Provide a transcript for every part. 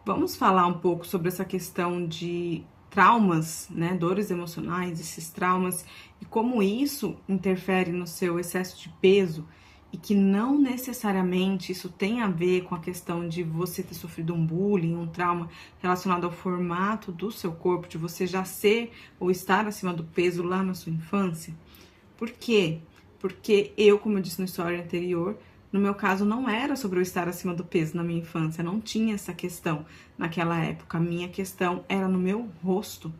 Vamos falar um pouco sobre essa questão de traumas, né, dores emocionais, esses traumas e como isso interfere no seu excesso de peso e que não necessariamente isso tem a ver com a questão de você ter sofrido um bullying, um trauma relacionado ao formato do seu corpo, de você já ser ou estar acima do peso lá na sua infância. Por quê? Porque eu, como eu disse na história anterior, no meu caso não era sobre eu estar acima do peso na minha infância, não tinha essa questão naquela época. A minha questão era no meu rosto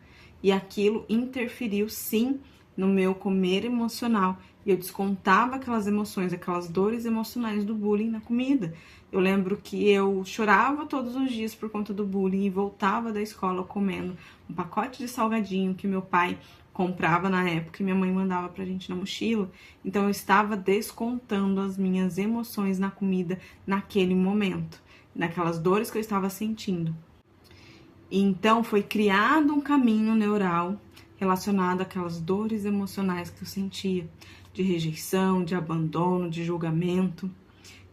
e aquilo interferiu sim no meu comer emocional. E eu descontava aquelas emoções, aquelas dores emocionais do bullying na comida. Eu lembro que eu chorava todos os dias por conta do bullying e voltava da escola comendo um pacote de salgadinho que meu pai comprava na época e minha mãe mandava pra gente na mochila. Então eu estava descontando as minhas emoções na comida naquele momento, naquelas dores que eu estava sentindo. E então foi criado um caminho neural relacionado àquelas dores emocionais que eu sentia, de rejeição, de abandono, de julgamento.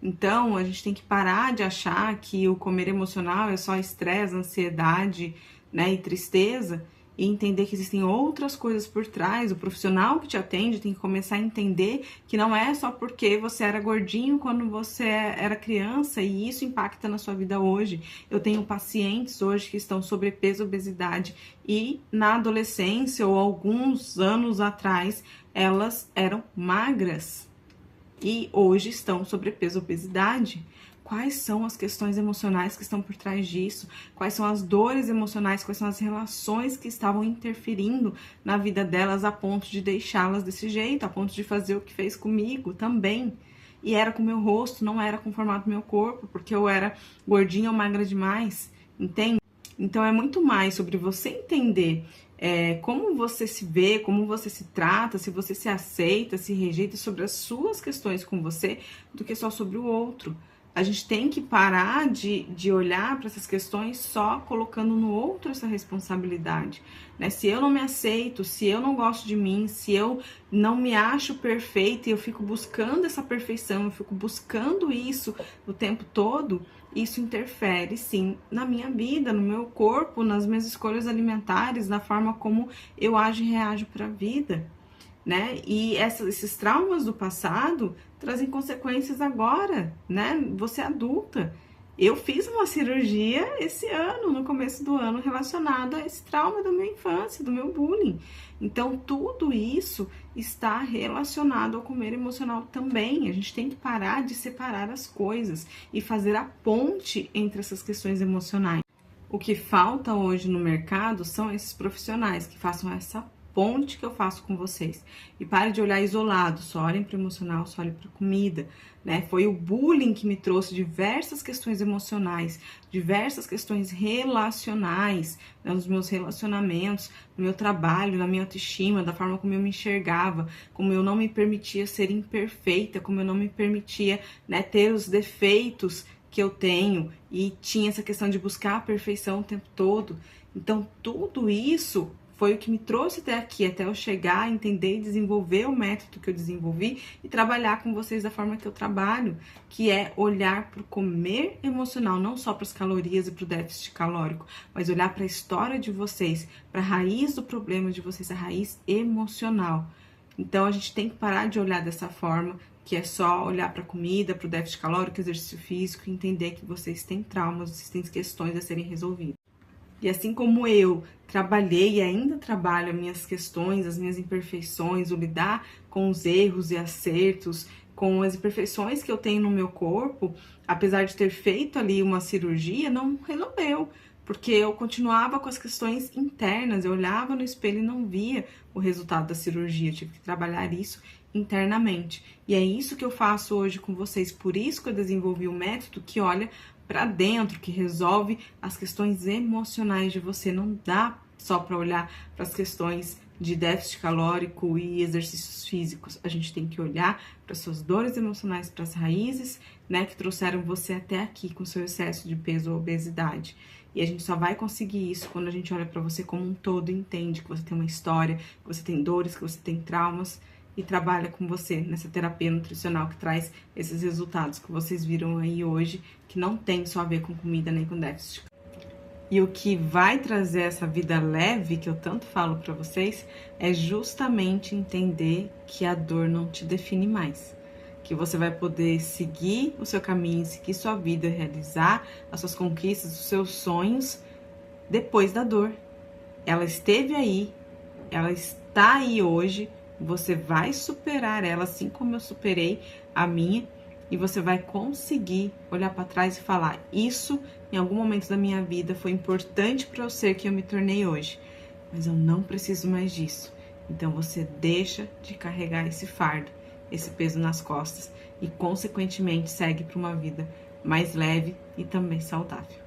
Então, a gente tem que parar de achar que o comer emocional é só estresse, ansiedade, né, e tristeza, e entender que existem outras coisas por trás. O profissional que te atende tem que começar a entender que não é só porque você era gordinho quando você era criança e isso impacta na sua vida hoje. Eu tenho pacientes hoje que estão sobrepeso, obesidade e na adolescência ou alguns anos atrás elas eram magras e hoje estão sobrepeso, obesidade. Quais são as questões emocionais que estão por trás disso? Quais são as dores emocionais? Quais são as relações que estavam interferindo na vida delas a ponto de deixá-las desse jeito, a ponto de fazer o que fez comigo também? E era com o meu rosto, não era com o formato do meu corpo, porque eu era gordinha ou magra demais, entende? Então é muito mais sobre você entender como você se vê, como você se trata, se você se aceita, se rejeita, sobre as suas questões com você, do que só sobre o outro. A gente tem que parar de olhar para essas questões só colocando no outro essa responsabilidade, né? Se eu não me aceito, se eu não gosto de mim, se eu não me acho perfeita e eu fico buscando essa perfeição, eu fico buscando isso o tempo todo, isso interfere sim na minha vida, no meu corpo, nas minhas escolhas alimentares, na forma como eu ajo e reajo para a vida, né? E esses traumas do passado trazem consequências agora, né? Você é adulta. Eu fiz uma cirurgia esse ano, no começo do ano, relacionada a esse trauma da minha infância, do meu bullying. Então, tudo isso está relacionado ao comer emocional também. A gente tem que parar de separar as coisas e fazer a ponte entre essas questões emocionais. O que falta hoje no mercado são esses profissionais que façam essa ponte que eu faço com vocês. E pare de olhar isolado, só olhem para o emocional, só olhem para a comida, né? Foi o bullying que me trouxe diversas questões emocionais, diversas questões relacionais, né, nos meus relacionamentos, no meu trabalho, na minha autoestima, da forma como eu me enxergava, como eu não me permitia ser imperfeita, como eu não me permitia, né, ter os defeitos que eu tenho e tinha essa questão de buscar a perfeição o tempo todo. Então, tudo isso foi o que me trouxe até aqui, até eu chegar a entender e desenvolver o método que eu desenvolvi e trabalhar com vocês da forma que eu trabalho, que é olhar para o comer emocional, não só para as calorias e para o déficit calórico, mas olhar para a história de vocês, para a raiz do problema de vocês, a raiz emocional. Então, a gente tem que parar de olhar dessa forma, que é só olhar para a comida, para o déficit calórico, exercício físico, e entender que vocês têm traumas, vocês têm questões a serem resolvidas. E assim como eu trabalhei e ainda trabalho as minhas questões, as minhas imperfeições, o lidar com os erros e acertos, com as imperfeições que eu tenho no meu corpo, apesar de ter feito ali uma cirurgia, não resolveu. Porque eu continuava com as questões internas, eu olhava no espelho e não via o resultado da cirurgia, eu tive que trabalhar isso internamente. E é isso que eu faço hoje com vocês, por isso que eu desenvolvi um método que olha para dentro, que resolve as questões emocionais de você. Não dá só para olhar para as questões de déficit calórico e exercícios físicos. A gente tem que olhar para suas dores emocionais, para as raízes, né, que trouxeram você até aqui com seu excesso de peso ou obesidade. E a gente só vai conseguir isso quando a gente olha para você como um todo e entende que você tem uma história, que você tem dores, que você tem traumas, e trabalha com você nessa terapia nutricional que traz esses resultados que vocês viram aí hoje, que não tem só a ver com comida nem com déficit. E o que vai trazer essa vida leve, que eu tanto falo para vocês, é justamente entender que a dor não te define mais. Que você vai poder seguir o seu caminho, seguir sua vida, realizar as suas conquistas, os seus sonhos depois da dor. Ela esteve aí, ela está aí hoje, você vai superar ela, assim como eu superei a minha, e você vai conseguir olhar para trás e falar: isso, em algum momento da minha vida, foi importante para eu ser quem eu me tornei hoje, mas eu não preciso mais disso. Então você deixa de carregar esse fardo, esse peso nas costas, e consequentemente segue para uma vida mais leve e também saudável.